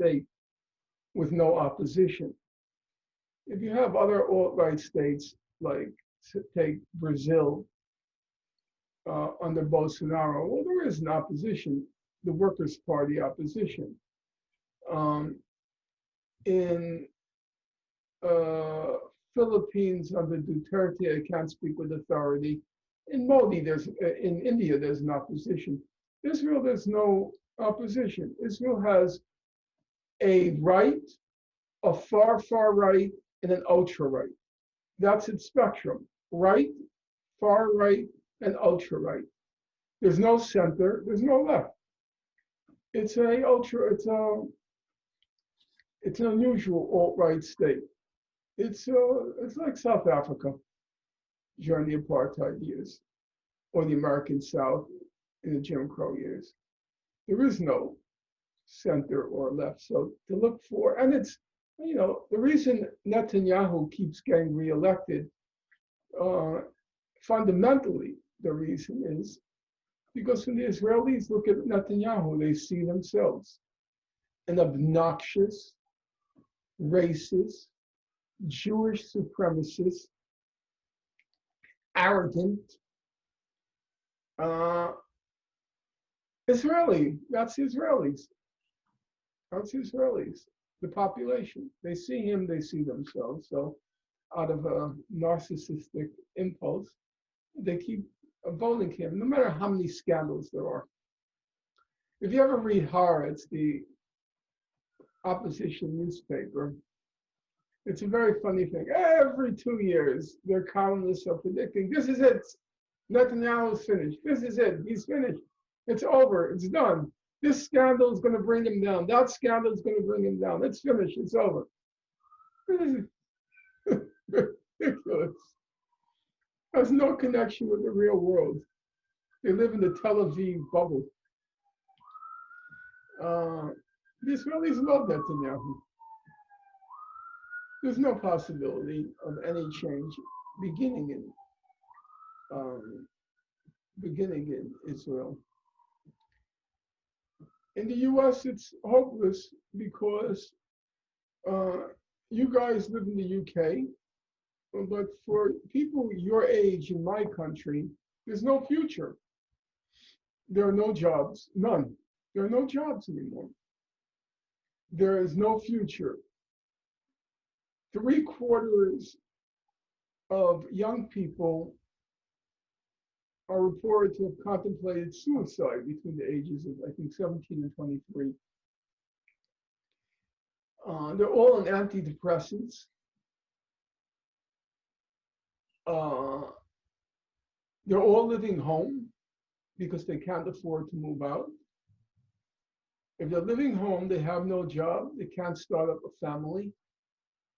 state with no opposition. If you have other alt-right states, like take Brazil under Bolsonaro, well, there is an opposition, the Workers' Party opposition. In Philippines under Duterte, I can't speak with authority. In Modi, in India, there's an opposition. Israel, there's no opposition. Israel has a right, a far, far right, and an ultra right. That's its spectrum: right, far right, and ultra right. There's no center. There's no left. It's a ultra. It's an unusual alt-right state. It's like South Africa during the apartheid years, or the American South in the Jim Crow years. There is no center or left. So to look for, and it's, the reason Netanyahu keeps getting reelected, fundamentally, the reason is because when the Israelis look at Netanyahu, they see themselves an obnoxious, racist, Jewish supremacist, arrogant Israeli. That's the Israelis. That's the Israelis. The population. They see him, they see themselves. So out of a narcissistic impulse, they keep voting him, no matter how many scandals there are. If you ever read Haaretz, the opposition newspaper, it's a very funny thing. Every 2 years, their columnists are predicting, this is it. Netanyahu's finished. This is it. He's finished. It's over. It's done. This scandal is going to bring him down. That scandal is going to bring him down. It's finished. It's over. Ridiculous. Has no connection with the real world. They live in the Tel Aviv bubble. The Israelis love Netanyahu. There's no possibility of any change beginning in Israel. In the US, it's hopeless because you guys live in the UK, but for people your age in my country, there's no future. There are no jobs, none. There are no jobs anymore. There is no future. 3/4 of young people are reported to have contemplated suicide between the ages of, I think, 17 and 23. They're all on antidepressants. They're all living home because they can't afford to move out. If they're living home, they have no job. They can't start up a family.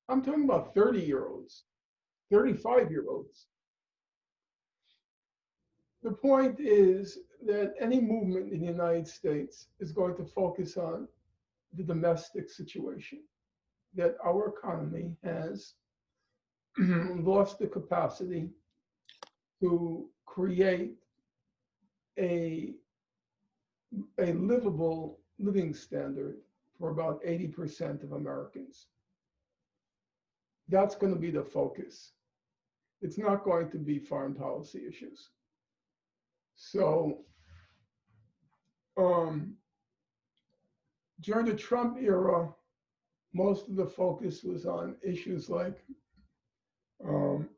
I'm talking about 30-year-olds, 35-year-olds. The point is that any movement in the United States is going to focus on the domestic situation, that our economy has lost the capacity to create a livable living standard for about 80% of Americans. That's going to be the focus. It's not going to be foreign policy issues. So during the Trump era, most of the focus was on issues like, to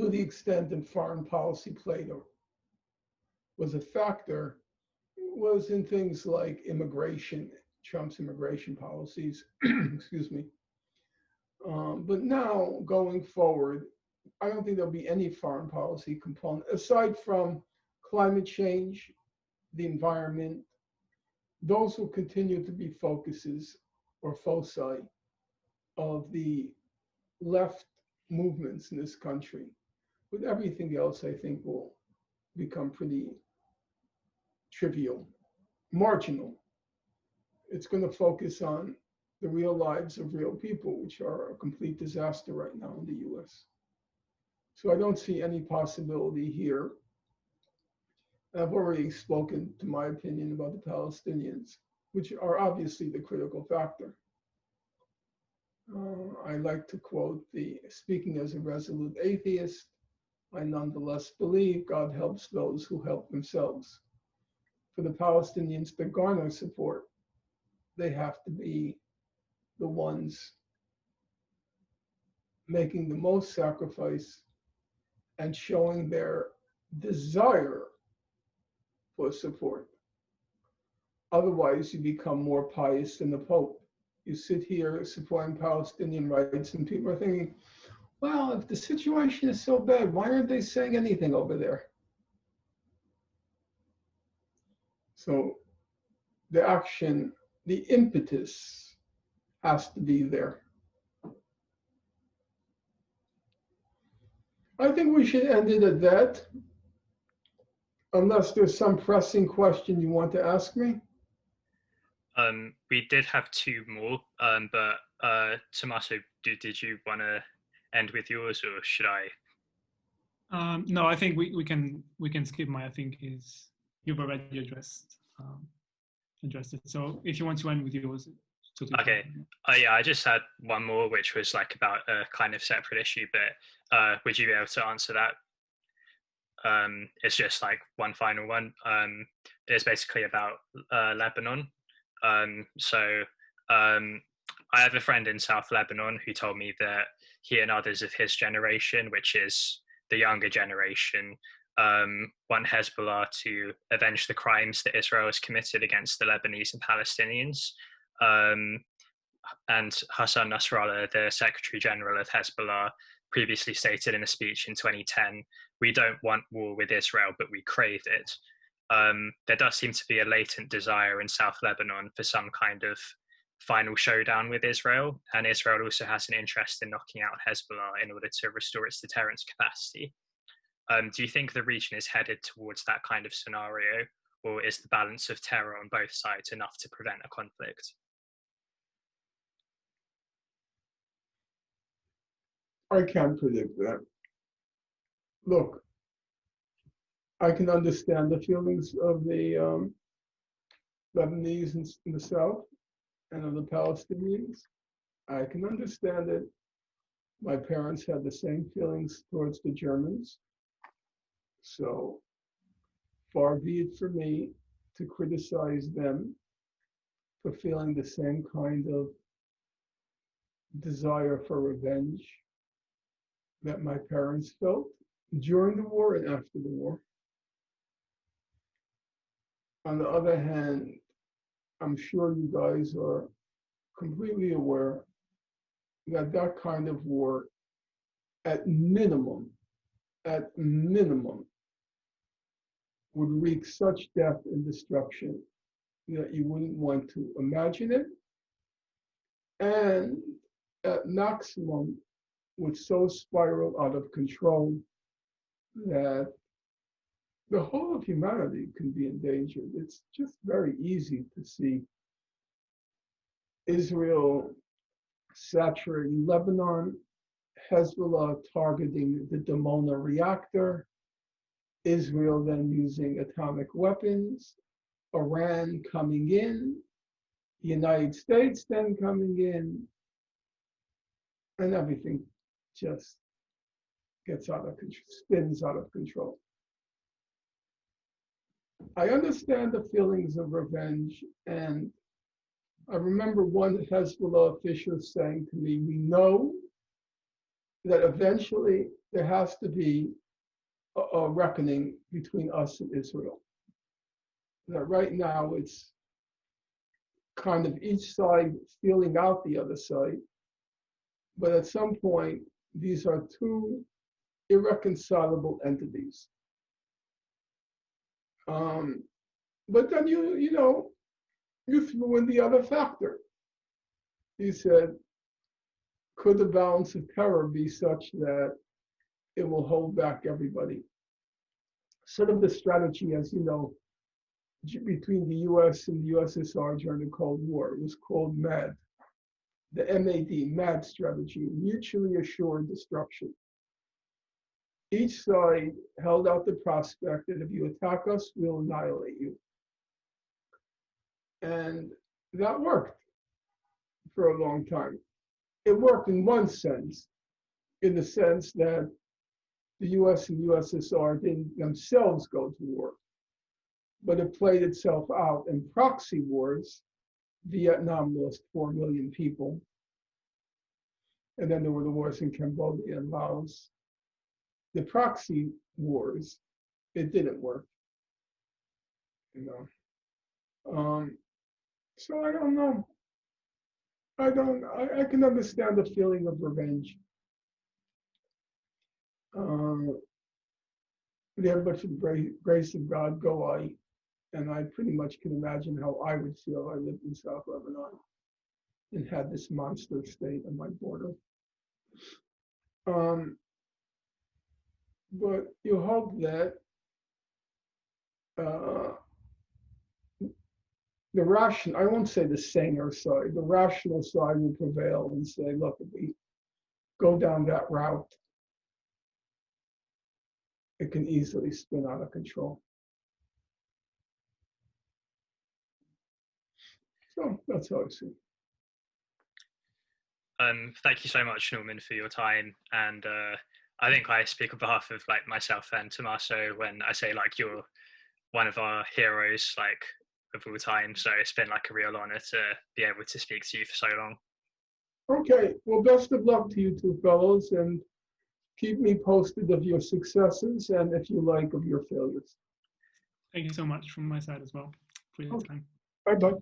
the extent that foreign policy was a factor, was in things like immigration, Trump's immigration policies, excuse me. But now, going forward, I don't think there'll be any foreign policy component, aside from climate change, the environment. Those will continue to be focuses or foci of the left movements in this country. But everything else, I think, will become pretty trivial, marginal. It's going to focus on the real lives of real people, which are a complete disaster right now in the US. So I don't see any possibility here. I've already spoken to my opinion about the Palestinians. which are obviously the critical factor. I like to quote speaking as a resolute atheist, I nonetheless believe God helps those who help themselves. For the Palestinians to garner support, they have to be the ones making the most sacrifice and showing their desire for support. Otherwise, you become more pious than the Pope. You sit here supporting Palestinian rights, and people are thinking, well, if the situation is so bad, why aren't they saying anything over there? So the action, the impetus has to be there. I think we should end it at that, unless there's some pressing question you want to ask me. We did have two more, but Tommaso, did you want to end with yours, or should I? No, I think we can skip my. I think you've already addressed it. So if you want to end with yours, totally okay. Yeah, I just had one more, which was like about a kind of separate issue, but would you be able to answer that? It's just like one final one. It's basically about Lebanon. I have a friend in South Lebanon who told me that he and others of his generation, which is the younger generation, want Hezbollah to avenge the crimes that Israel has committed against the Lebanese and Palestinians. And Hassan Nasrallah, the Secretary General of Hezbollah, previously stated in a speech in 2010, "We don't want war with Israel, but we crave it." There does seem to be a latent desire in South Lebanon for some kind of final showdown with Israel, and Israel also has an interest in knocking out Hezbollah in order to restore its deterrence capacity. Do you think the region is headed towards that kind of scenario, or is the balance of terror on both sides enough to prevent a conflict? I can't predict that. Look, I can understand the feelings of the Lebanese in the south and of the Palestinians. I can understand it. My parents had the same feelings towards the Germans. So far be it for me to criticize them for feeling the same kind of desire for revenge that my parents felt during the war and after the war. On the other hand, I'm sure you guys are completely aware that that kind of war, at minimum, would wreak such death and destruction that you wouldn't want to imagine it. And at maximum, would so spiral out of control that the whole of humanity can be endangered. It's just very easy to see Israel saturating Lebanon, Hezbollah targeting the Dimona reactor, Israel then using atomic weapons, Iran coming in, the United States then coming in, and everything just gets out of control, spins out of control. I understand the feelings of revenge, and I remember one Hezbollah official saying to me, we know that eventually there has to be a reckoning between us and Israel. That right now it's kind of each side feeling out the other side, but at some point, these are two irreconcilable entities. But then you threw in the other factor. You said, could the balance of terror be such that it will hold back everybody? Sort of the strategy, as you know, between the US and the USSR during the Cold War, it was called MAD, the MAD, MAD strategy, mutually assured destruction. Each side held out the prospect that if you attack us, we'll annihilate you. And that worked for a long time. It worked in one sense, in the sense that the US and USSR didn't themselves go to war, but it played itself out in proxy wars. Vietnam lost 4 million people. And then there were the wars in Cambodia and Laos. The proxy wars, it didn't work. You know. So I don't know. I can understand the feeling of revenge. There, but for the grace of God, go I. And I pretty much can imagine how I would feel. I lived in South Lebanon and had this monster state on my border. But you hope that the rational, I won't say the saner side, the rational side will prevail and say, look, if we go down that route, it can easily spin out of control. So that's how I see it. Thank you so much, Norman, for your time. And I think I speak on behalf of like myself and Tommaso when I say like you're one of our heroes, like of all time. So it's been like a real honor to be able to speak to you for so long. Okay, well, best of luck to you two fellows, and keep me posted of your successes and, if you like, of your failures. Thank you so much from my side as well for your time. Bye-bye.